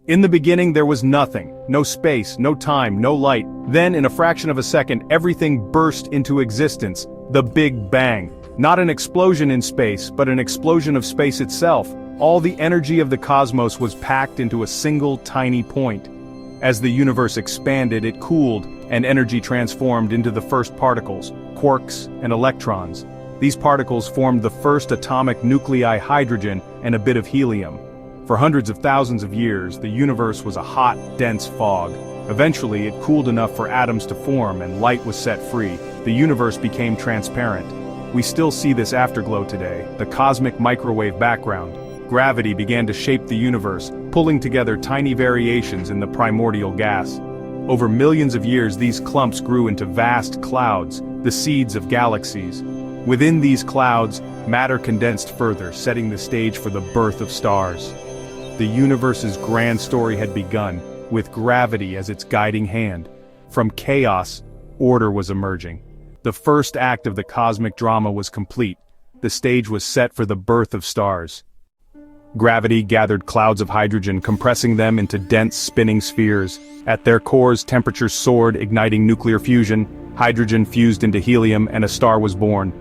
In the beginning there was nothing, no space, no time, no light. Then in a fraction of a second everything burst into existence, the Big Bang. Not an explosion in space, but an explosion of space itself. All the energy of the cosmos was packed into a single tiny point. As the universe expanded, it cooled, and energy transformed into the first particles, quarks and electrons. These particles formed the first atomic nuclei, hydrogen and a bit of helium. For hundreds of thousands of years, the universe was a hot, dense fog. Eventually, it cooled enough for atoms to form and light was set free. The universe became transparent. We still see this afterglow today, the cosmic microwave background. Gravity began to shape the universe, pulling together tiny variations in the primordial gas. Over millions of years, these clumps grew into vast clouds, the seeds of galaxies. Within these clouds, matter condensed further, setting the stage for the birth of stars. The universe's grand story had begun, with gravity as its guiding hand. From chaos, order was emerging. The first act of the cosmic drama was complete. The stage was set for the birth of stars. Gravity gathered clouds of hydrogen, compressing them into dense, spinning spheres. At their cores, temperatures soared, igniting nuclear fusion. Hydrogen fused into helium, and a star was born.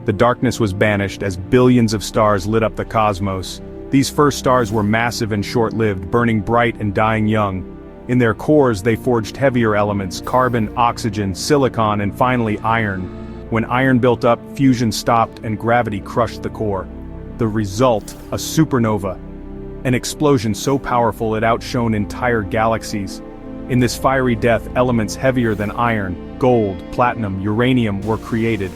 The darkness was banished as billions of stars lit up the cosmos. These first stars were massive and short-lived, burning bright and dying young. In their cores they forged heavier elements, carbon, oxygen, silicon, and finally iron. When iron built up, fusion stopped and gravity crushed the core. The result, a supernova. An explosion so powerful it outshone entire galaxies. In this fiery death, elements heavier than iron, gold, platinum, uranium were created.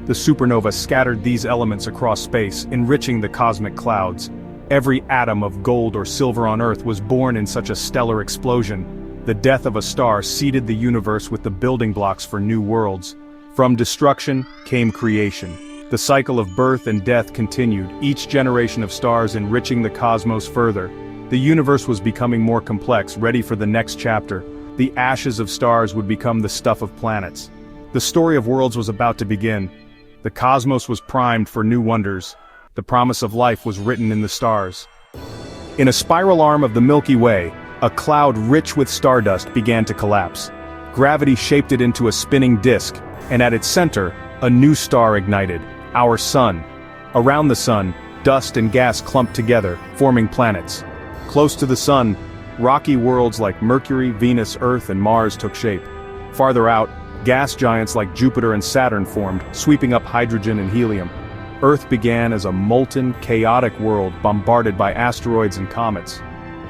The supernova scattered these elements across space, enriching the cosmic clouds. Every atom of gold or silver on Earth was born in such a stellar explosion. The death of a star seeded the universe with the building blocks for new worlds. From destruction came creation. The cycle of birth and death continued, each generation of stars enriching the cosmos further. The universe was becoming more complex, ready for the next chapter. The ashes of stars would become the stuff of planets. The story of worlds was about to begin. The cosmos was primed for new wonders. The promise of life was written in the stars. In a spiral arm of the Milky Way, a cloud rich with stardust began to collapse. Gravity shaped it into a spinning disk, and at its center, a new star ignited, our sun. Around the sun, dust and gas clumped together, forming planets. Close to the sun, rocky worlds like Mercury, Venus, Earth, and Mars took shape. Farther out, gas giants like Jupiter and Saturn formed, sweeping up hydrogen and helium. Earth began as a molten, chaotic world bombarded by asteroids and comets.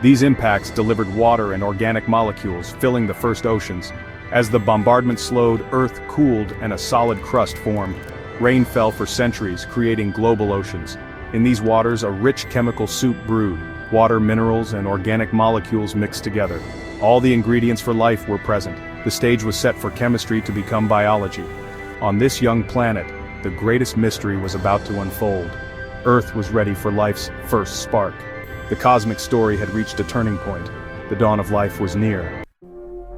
These impacts delivered water and organic molecules, filling the first oceans. As the bombardment slowed, Earth cooled and a solid crust formed. Rain fell for centuries, creating global oceans. In these waters, a rich chemical soup brewed. Water, minerals, and organic molecules mixed together. All the ingredients for life were present. The stage was set for chemistry to become biology. On this young planet, the greatest mystery was about to unfold. Earth was ready for life's first spark. The cosmic story had reached a turning point. The dawn of life was near.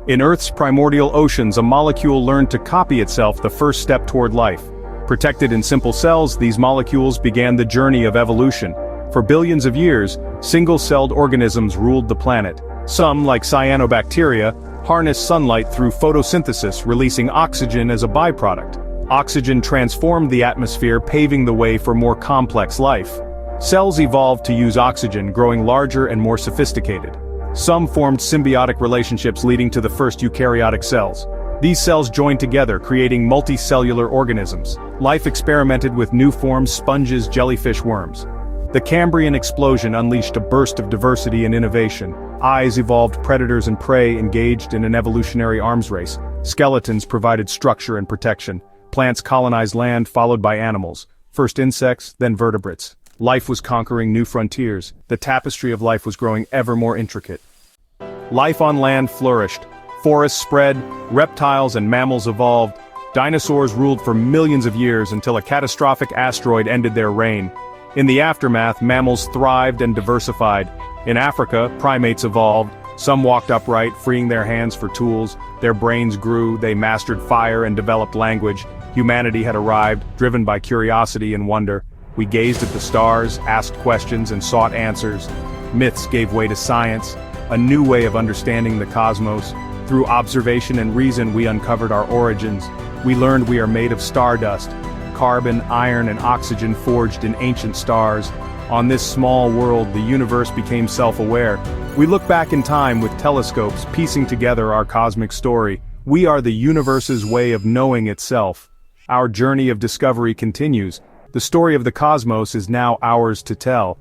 In Earth's primordial oceans, a molecule learned to copy itself, the first step toward life. Protected in simple cells, these molecules began the journey of evolution. For billions of years, single-celled organisms ruled the planet. Some, like cyanobacteria, harnessed sunlight through photosynthesis, releasing oxygen as a byproduct. Oxygen transformed the atmosphere, paving the way for more complex life. Cells evolved to use oxygen, growing larger and more sophisticated. Some formed symbiotic relationships leading to the first eukaryotic cells. These cells joined together, creating multicellular organisms. Life experimented with new forms: sponges, jellyfish, worms. The Cambrian explosion unleashed a burst of diversity and innovation. Eyes evolved predators and prey, engaged in an evolutionary arms race. Skeletons provided structure and protection. Plants colonized land, followed by animals. First insects, then vertebrates. Life was conquering new frontiers. The tapestry of life was growing ever more intricate. Life on land flourished. Forests spread, reptiles and mammals evolved. Dinosaurs ruled for millions of years until a catastrophic asteroid ended their reign. In the aftermath, mammals thrived and diversified. In Africa, primates evolved. Some walked upright, freeing their hands for tools. Their brains grew, they mastered fire and developed language. Humanity had arrived, driven by curiosity and wonder. We gazed at the stars, asked questions, and sought answers. Myths gave way to science. a new way of understanding the cosmos. Through observation and reason we uncovered our origins. We learned we are made of stardust, carbon, iron, and oxygen forged in ancient stars. On this small world, the universe became self-aware. We look back in time with telescopes, piecing together our cosmic story. We are the universe's way of knowing itself. Our journey of discovery continues. The story of the cosmos is now ours to tell.